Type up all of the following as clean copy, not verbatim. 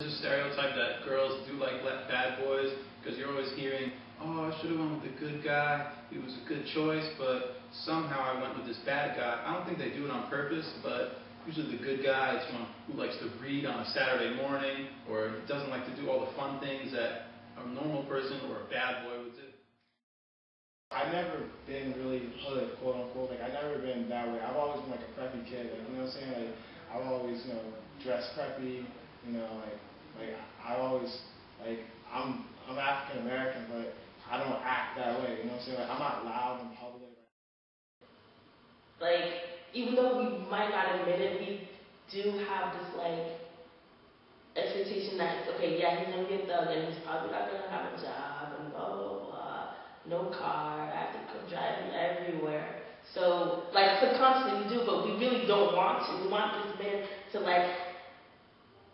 just stereotype that girls do like bad boys because you're always hearing, oh, I should have went with the good guy. He was a good choice, but somehow I went with this bad guy. I don't think they do it on purpose, but usually the good guy is one who likes to read on a Saturday morning or doesn't like to do all the fun things that a normal person or a bad boy would do. I've never been really hood, quote unquote. Like, I've never been that way. I've always been like a preppy kid. Like, you know what I'm saying? Like, I've always, dressed preppy. Like I always, like, I'm African American, but I don't act that way. You know what I'm saying? Like, I'm not loud in public. Like, even though we might not admit it, we do have this like expectation that it's okay. Yeah, he's gonna be a thug, and he's probably not gonna have a job, and blah blah blah. No car, I have to come driving everywhere. So, like, subconsciously we do, but we really don't want to. We want this man to, like,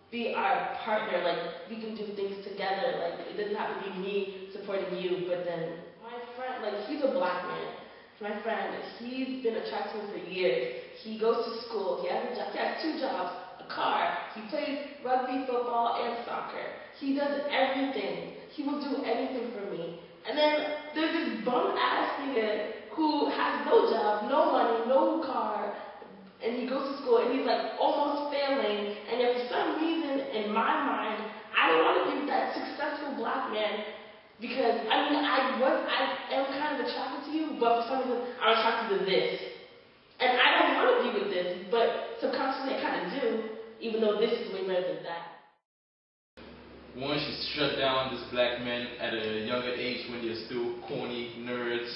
be our partner. Like, we can do things together. Like, it doesn't have to be me supporting you, but then my friend, like, he's a black man. My friend, he's been attracted to me for years. He goes to school. He has a job. He has 2 jobs, a car. He plays rugby, football, and soccer. He does everything. He will do anything for me. And then there's this bum-ass nigga who has no job, no money, no car, and he goes to school and he's like almost failing. And yet for some reason, in my mind, I don't want to be that successful black man because, I mean, I am kind of attracted to you, but for some reason, I'm attracted to this. And I don't want to be with this, but subconsciously I kind of do, even though this is way better than that. One should shut down this black men at a younger age when they're still corny nerds.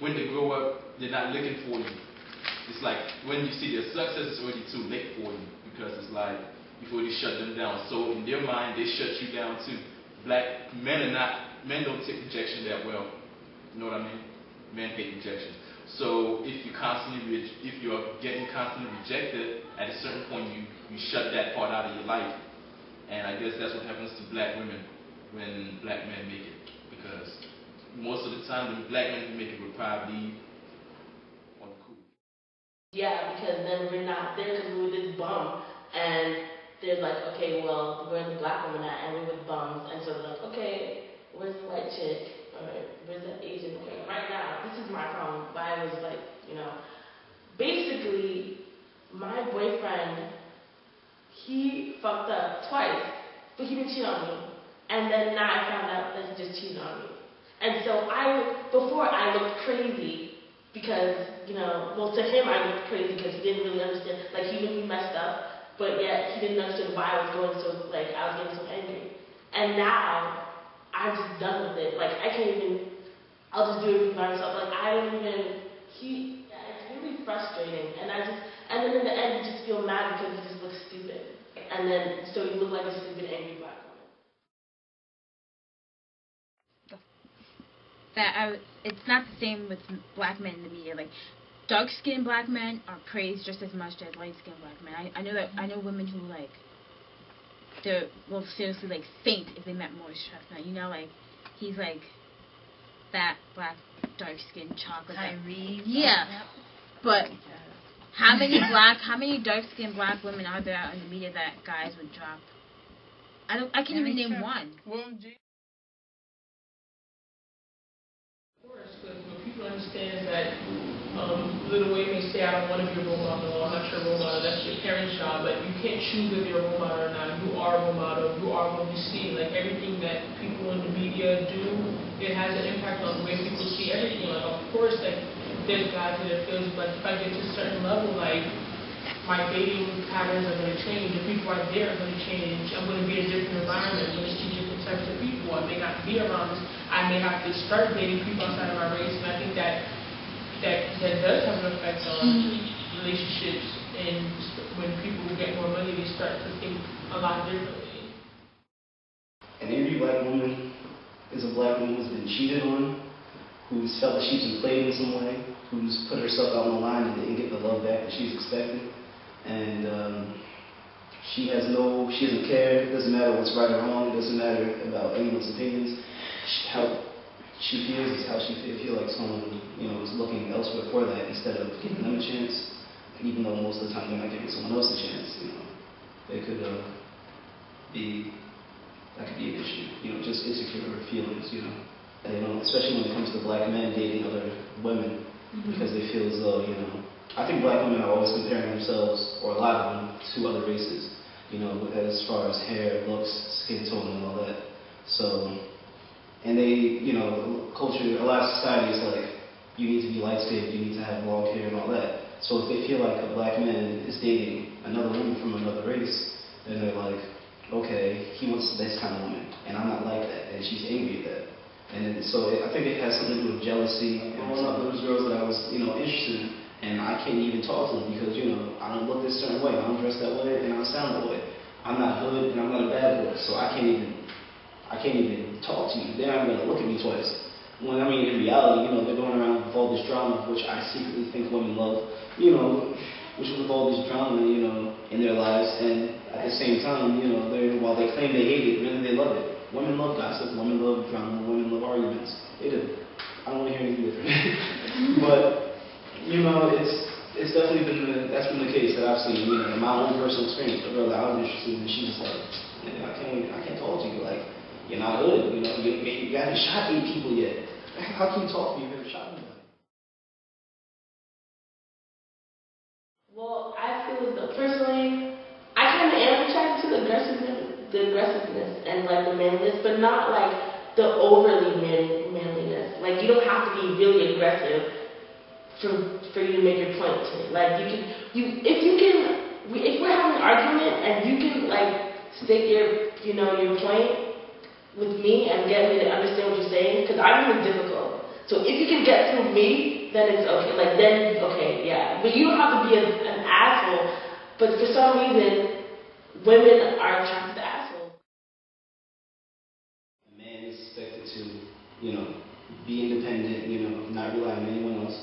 When they grow up, they're not looking for you. It's like when you see their success, it's already too late for you because it's like you've already shut them down. So in their mind, they shut you down too. Black men men don't take rejection that well. You know what I mean? Men hate rejection. So if you're getting constantly rejected, at a certain point you shut that part out of your life. And I guess that's what happens to black women when black men make it. Because most of the time, the black men who make it will probably on the cool. Yeah, because then we're not there because we're with this bum. And they're like, okay, well, where's the black woman at? And we're with bums. And so they're like, okay, where's the white chick? Or where's the Asian? Okay, right now, this is my problem. Why I was like, basically, my boyfriend, he fucked up twice, but he didn't cheat on me. And then now I found out that he just cheated on me. And so before I looked crazy because, well, to him I looked crazy because he didn't really understand. Like, he knew he messed up, but yet he didn't understand why I was going so, like, I was getting so angry. And now I'm just done with it. Like, I can't even, I'll just do everything by myself. Like, I don't even, it's really frustrating. And then in the end you just feel mad because he just looks stupid. And then, so you look like a stupid, angry black woman. It's not the same with black men in the media. Like, dark-skinned black men are praised just as much as light-skinned black men. I know women who, like, will seriously, like, faint if they met Morris Chestnut. Like, he's, like, that black, dark-skinned chocolate. Tyrese. Yeah. Yep. But how many dark-skinned black women are there out in the media that guys would drop? I can't even name one. Well, of course, but people understand that Lil Wayne may say, I don't want to be a role model, I'm not your role model, that's your parents' job, but you can't choose if you're a role model or not. You are a role model, you are what you see. Like, everything that people in the media do, it has an impact on the way people see everything. Like, of course, like, there's guys that feels like if I get to a certain level, like, my dating patterns are going to change. The people right there are going to change. I'm going to be in a different environment. I'm going to see different types of people. I may not be around this. I may have to start dating people outside of my race. And I think that does have an effect on relationships. And when people get more money, they start to think a lot differently. An angry black woman is a black woman who's been cheated on, who's felt that she's been played in some way, who's put herself out on the line and didn't get the love back that she's expecting. And she doesn't care. It doesn't matter what's right or wrong. It doesn't matter about anyone's opinions. How she feels is how she feels like someone, is looking elsewhere for that instead of giving them a chance. And even though most of the time they're not giving someone else a chance, they could could be an issue. You know, just insecure feelings. You know, especially when it comes to black men dating other women, because they feel as though, you know, I think black women are always comparing themselves, or a lot of them, to other races. You know, as far as hair, looks, skin tone, and all that. So, and they, you know, culture, a lot of society is like, you need to be light-skinned, you need to have long hair and all that. So if they feel like a black man is dating another woman from another race, then they're like, okay, he wants this kind of woman, and I'm not like that, and she's angry at that. And so I think it has something to do with jealousy. Growing up, there was girls that I was, you know, interested in, and I can't even talk to them because, you know, I don't look this certain way, I don't dress that way, and I don't sound that way. I'm not hood, and I'm not a bad boy, so I can't even talk to you. They're not gonna look at me twice. When I mean, in reality, you know, they're going around with all this drama, which I secretly think women love, you know, which with all this drama, you know, in their lives, and at the same time, you know, while they claim they hate it, really they love it. Women love gossip, women love drama, women love arguments. They do. I don't want to hear anything different. But, you know, it's definitely that's been the case that I've seen, you know, in my own personal experience. The girl that I was interested in, she was like, I can't talk to you. Like, you're not hood, you know, you haven't shot 8 people yet. How can you talk to me if you haven't shot anybody? Well, I feel as though personally, I kind of am attracted to the aggressiveness and like the manliness, but not like the overly manliness. Like you don't have to be really aggressive for you to make your point to me. Like if we're having an argument and you can like stick your point with me and get me to understand what you're saying, because I'm really difficult. So if you can get through me, then it's okay. Like then okay, yeah. But you don't have to be an asshole. But for some reason, women are attracted to assholes. A man is expected to, you know, be independent, you know, not rely on anyone else,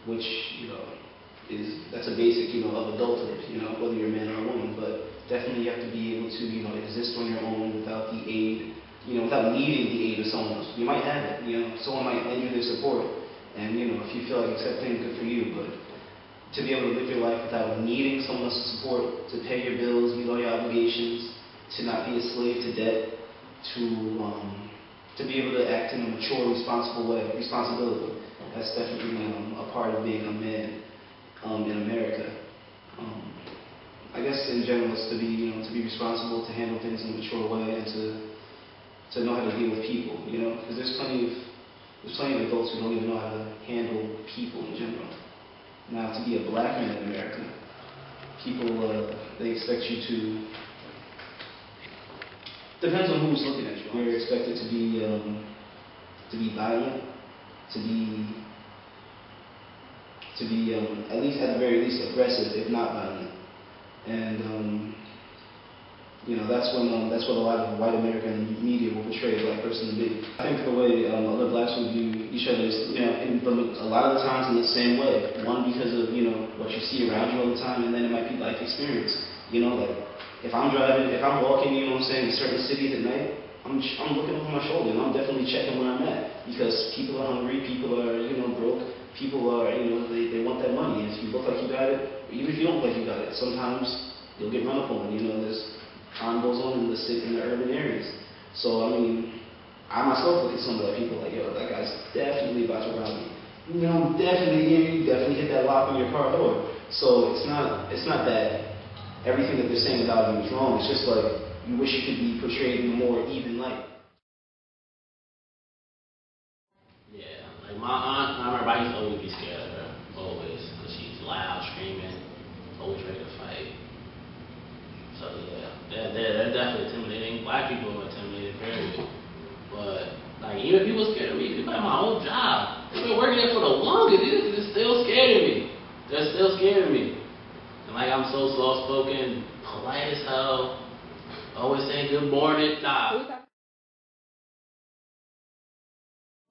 which, you know, that's a basic, you know, of adulthood, you know, whether you're a man or a woman, but definitely you have to be able to, you know, exist on your own without the aid, you know, without needing the aid of someone else. You might have it, you know, someone might lend you their support, and, you know, if you feel like accepting, good for you, but to be able to live your life without needing someone else's support, to pay your bills, meet all your obligations, to not be a slave to debt, to be able to act in a mature, responsible way, responsibility. That's definitely a part of being a man in America. I guess in general, it's to be responsible, to handle things in a mature way, and to know how to deal with people. You know, because there's plenty of adults who don't even know how to handle people in general. Now, to be a black man in America, people, they expect you to, depends on who's looking at you. You're expected to be violent, to be at the very least aggressive, if not violent. And, you know, that's what a lot of white American media will portray a black person to be. I think the way other blacks will view each other is, you know, a lot of the times in the same way. One, because of, you know, what you see around you all the time, and then it might be life experience. You know, like, if I'm walking, you know what I'm saying, in certain cities at night, I'm looking over my shoulder, and I'm definitely checking where I'm at. Because people are hungry, people are, you know, broke, people are, you know, they want that money. And if you look like you got it, even if you don't look like you got it, sometimes you'll get run up on, you know, crime goes on in the urban areas. So, I mean, I myself look at some of the people like, yo, that guy's definitely about to rob me. You know, you definitely hit that lock on your car door. So it's not that everything that they're saying about you is wrong. It's just like, you wish you could be portrayed in a more even light. Yeah, like my aunt, I remember I used to always be scared of her, always, because she's loud, screaming, always ready to fight. So yeah, they're definitely intimidating. Black people are intimidated, period. But like even people scared of me. People at my old job, they've been working there for the longest. They're still scared of me. They're still scared of me. And like I'm so soft spoken, polite as hell, always saying good morning. Nah.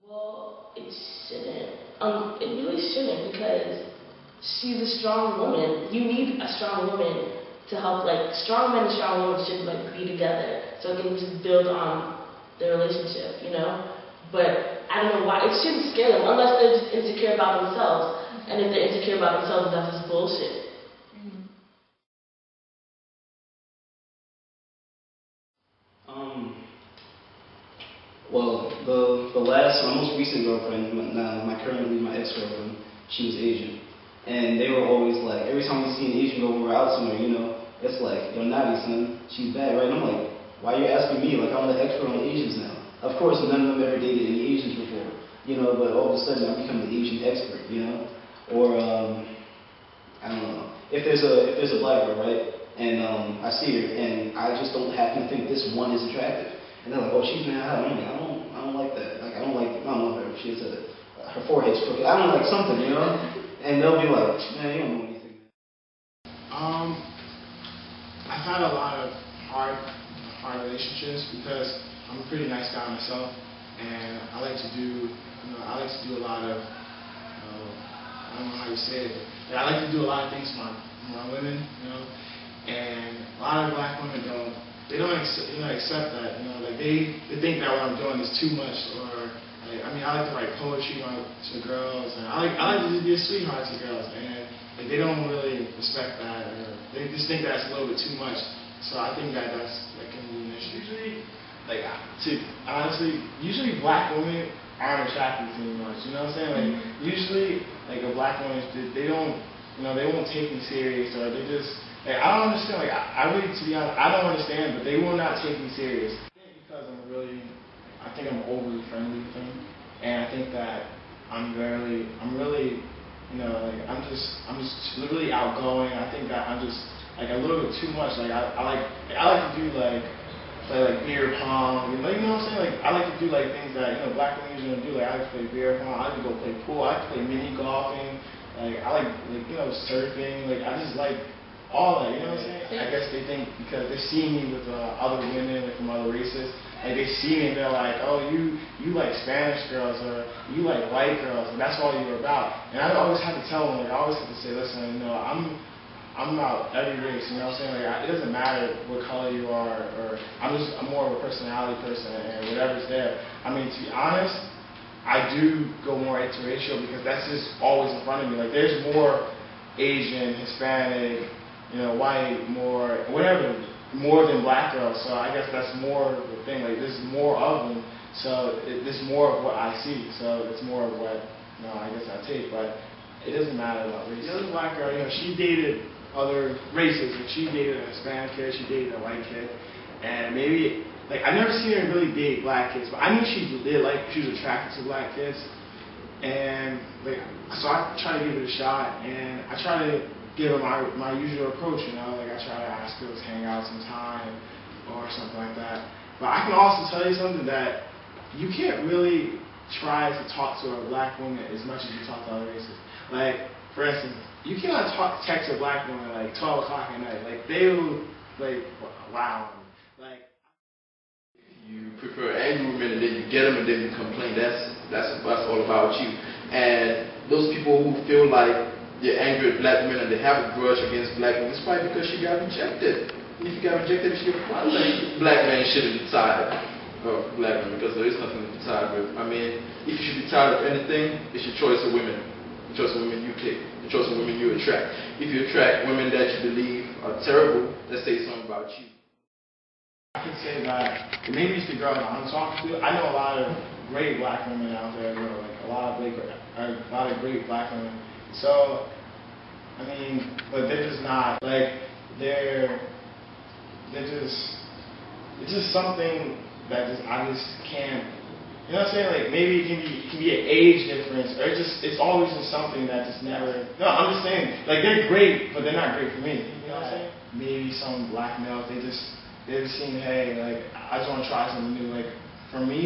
Well, it shouldn't. It really shouldn't, because she's a strong woman. You need a strong woman to help, like, strong men and strong women should, like, be together so it can just build on their relationship, you know? But I don't know why. It shouldn't scare them unless they're just insecure about themselves. And if they're insecure about themselves, that's just bullshit. Well, my most recent girlfriend, my ex-girlfriend, she was Asian. And they were always like, every time we see an Asian girl when we're out somewhere, you know, it's like, yo, naughty son, she's bad, right? And I'm like, why are you asking me? Like, I'm the expert on Asians now. Of course, none of them ever dated any Asians before, you know, but all of a sudden I become the Asian expert, you know? Or, I don't know. If there's a black girl, right, and I see her, and I just don't happen to think this one is attractive, and they're like, oh, she's mad hot. I'm like, I don't like that. Like, I don't know her. She has her forehead's crooked. I don't know, like something, you know? And they'll be like, man, you don't know anything. I've had a lot of hard relationships because I'm a pretty nice guy myself, and I like to do a lot of, I don't know how you say it, but I like to do a lot of things for my women, you know, and a lot of black women don't accept that, you know, like they think that what I'm doing is too much, or like, I mean, I like to write poetry to girls, and I like to just be a sweetheart to girls, and like they don't really respect that, or they just think that's a little bit too much. So I think that can be an issue. Usually black women aren't attracted to me much. You know what I'm saying? Like usually, like a black woman, they don't, you know, they won't take me serious, or they just, like, I don't understand. Like I really, to be honest, I don't understand, but they will not take me serious. I think because I think I'm overly friendly with them, and I think that I'm really, you know, like I'm just really outgoing. I think that I'm just like a little bit too much. Like I like to do play like beer pong. You know what I'm saying? Like I like to do like things that, you know, black women usually don't do. Like I like to play beer pong. I like to go play pool. I like to play mini golfing. Like I like you know, surfing. Like I just like all that. You know what I'm saying? I guess they think because they see me with other women, like from other races. Like they see me and they're like, oh, you like Spanish girls, or you like white girls, and that's all you're about. And I always have to tell them, like I always have to say, listen, you know, I'm about every race, you know what I'm saying? Like it doesn't matter what color you are, or I'm more of a personality person, and whatever's there. I mean, to be honest, I do go more interracial because that's just always in front of me. Like there's more Asian, Hispanic, you know, white, more than black girls, so I guess that's more of the thing. Like there's more of them, so there's more of what I see. So it's more of what, you know, I guess I take. But it doesn't matter about race. The other black girl, you know, she dated other races. Like she dated a Hispanic kid, she dated a white kid, and maybe like I never seen her really date black kids, but I knew she was attracted to black kids, and like so I try to give it a shot, and I try to give her my usual approach, you know, like I try to ask her to hang out sometime or something like that. But I can also tell you something, that you can't really try to talk to a black woman as much as you talk to other races. Like, for instance, you cannot text a black woman like 12 o'clock at night. Like they will, like, wow. Like you prefer angry women, and then you get them, and then you complain. That's all about you. And those people who feel like you're angry at black women and they have a grudge against black women, it's probably because she got rejected. And if you got rejected, I think black men shouldn't be tired of black women, because there is nothing to be tired with. I mean, if you should be tired of anything, it's your choice of women. The choice of women you pick. The choice of women you attract. If you attract women that you believe are terrible, that say something about you. I could say that maybe it's the girl that I'm talking to. I know a lot of great black women out there, you know, like a lot of great black women. So, I mean, but they're just not, like, it's just something that I just can't, you know what I'm saying? Like, maybe it can be an age difference, or it's always just something that just never, no, I'm just saying, like, they're great, but they're not great for me, you know what I'm saying? Maybe some black males, they just seem, hey, like, I just want to try something new. Like, for me,